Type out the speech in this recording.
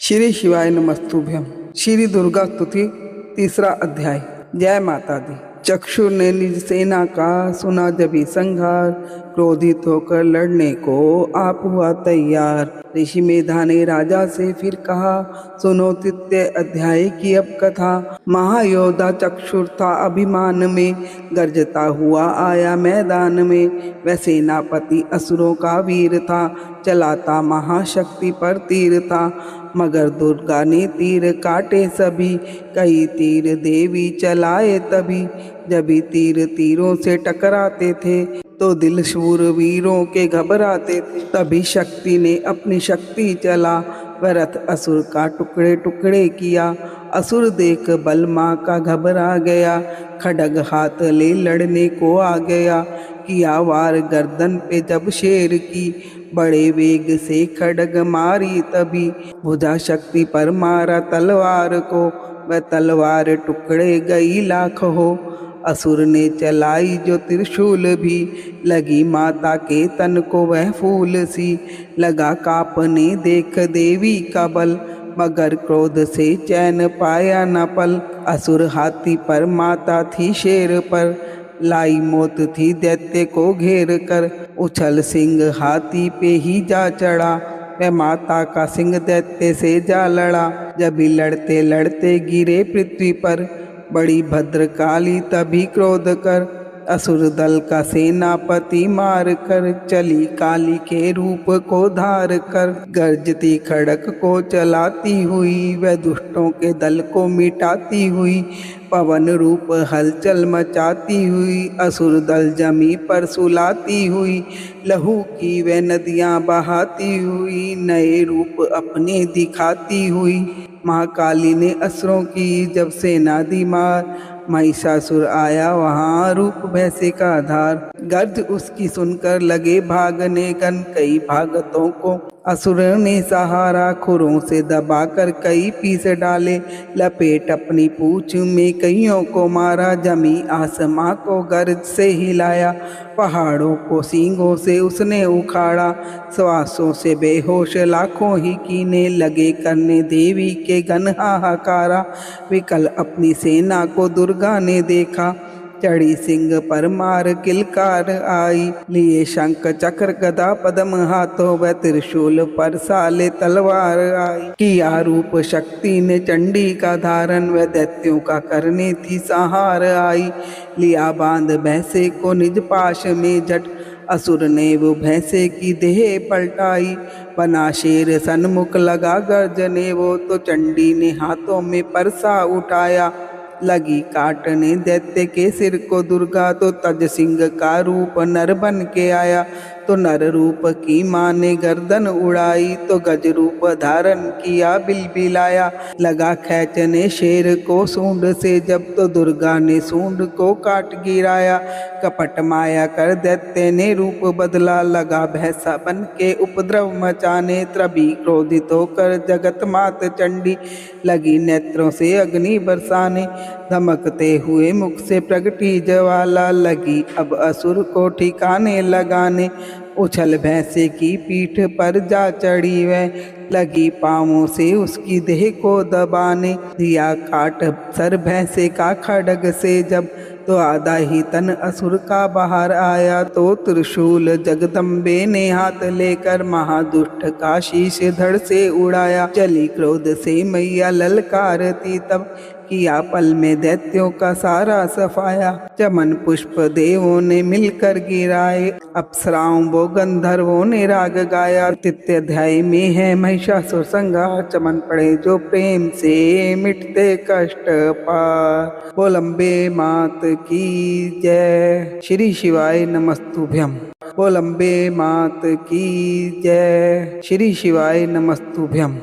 श्री शिवाय नमस्तुभ्यम। श्री दुर्गा स्तुति तीसरा अध्याय। जय माता दी। चक्षुर ने निज सेना का सुना जभी संघार, क्रोधित होकर लड़ने को आप हुआ तैयार। ऋषि मेधा ने राजा से फिर कहा, सुनो तृतीय अध्याय की अब कथा। महायोद्धा चक्षुर था अभिमान में, गर्जता हुआ आया मैदान में। वह सेनापति असुरों का वीर था, चलाता महाशक्ति पर तीर था। मगर दुर्गा ने तीर काटे सभी, कई तीर देवी चलाए तभी। जभी तीर तीरों से टकराते थे, तो दिल शूरवीरों के घबराते थे। तभी शक्ति ने अपनी शक्ति चला, वह रथ असुर का टुकड़े टुकड़े किया। असुर देख बल माँ का घबरा गया, खड्ग हाथ ले लड़ने को आ गया। किया वार गर्दन पे जब शेर की, बड़े वेग से खड्ग मारी तभी। भुजा शक्ति पर मारा तलवार को, वह तलवार टुकड़े गई लाख हो। असुर ने चलाई जो त्रिशूल भी, लगी माता के तन को वह फूल सी। लगा कांपने देख देवी का बल, मगर क्रोध से चैन पाया न पल। असुर हाथी पर, माता थी शेर पर, लाई मौत थी दैत्य को घेर कर। उछल सिंह हाथी पे ही जा चढ़ा, वह माता का सिंह दैत्य से जा लड़ा। जब भी लड़ते लड़ते गिरे पृथ्वी पर, बड़ी भद्रकाली तभी क्रोध कर। असुर दल का सेनापति मार कर, चली काली के रूप को धार कर। गर्जती खड़क को चलाती हुई, वह दुष्टों के दल को मिटाती हुई। पवन रूप हलचल मचाती हुई, असुर दल जमी पर सुलाती हुई। लहू की वह नदियाँ बहाती हुई, नए रूप अपने दिखाती हुई। महाकाली ने असुरों की जब सेना दी मार, महिषासुर आया वहाँ रूप भैंसे का धार। गर्ज उसकी सुनकर लगे भागने गन, कई भागतों को असुरों ने सहारा। खुरों से दबाकर कई पीस डाले, लपेट अपनी पूंछ में कईयों को मारा। जमी आसमां को गर्ज से हिलाया, पहाड़ों को सींगों से उसने उखाड़ा। श्वासों से बेहोश लाखों ही कीने, लगे करने देवी के गन हाहाकारा। विकल अपनी सेना को दुर्गा ने देखा, चढ़ी सिंह पर मार किलकार आई। लिए शंख चक्र गदा पद्म हाथों, वह त्रिशूल पर साले तलवार आई। किया रूप शक्ति ने चंडी का धारण, वह दैत्यों का करने थी संहार आई। लिया बांध भैंसे को निज पाश में झट, असुर ने वो भैंसे की देह पलटाई। बना शेर सन्मुख लगा गर्जने वो, तो चंडी ने हाथों में परसा उठाया। लगी काटने दैत्य के सिर को दुर्गा, तो तज सिंह का रूप नर बन के आया। तो नर रूप की माँ ने गर्दन उड़ाई, तो गज रूप धारण किया बिलबिलाया। लगा खींचने शेर को सूंड से जब, तो दुर्गा ने सूंड को काट गिराया। कपट माया कर दैत्य ने रूप बदला, लगा भैंसा बन के उपद्रव मचाने। तभी क्रोधित होकर जगत मात चंडी, लगी नेत्रों से अग्नि बरसाने। धमकते हुए मुख से प्रगटी ज्वाला, लगी अब असुर को ठिकाने लगाने। उछल भैंसे की पीठ पर जा चढ़ी वह, लगी पाँवों से उसकी देह को दबाने। दिया काट सर भैंसे का खड्ग से जब, तो आधा ही तन असुर का बाहर आया। तो त्रिशूल जगदम्बे ने हाथ लेकर, महादुष्ट का शीश धड़ से उड़ाया। चली क्रोध से मैया ललकारती तब, किया पल में दैत्यों का सारा सफाया। चमन पुष्प देवों ने मिलकर गिराए, अप्सराओं वो गंधर्वों ने राग गाया। तृतीय अध्याय में है महिषासुर संहार, चमन पड़े जो प्रेम से मिटते कष्ट पार। बोल अम्बे मात की जय। श्री शिवाय नमस्तुभ्यम। बोल अम्बे मात की जय। श्री शिवाय नमस्तुभ्यम।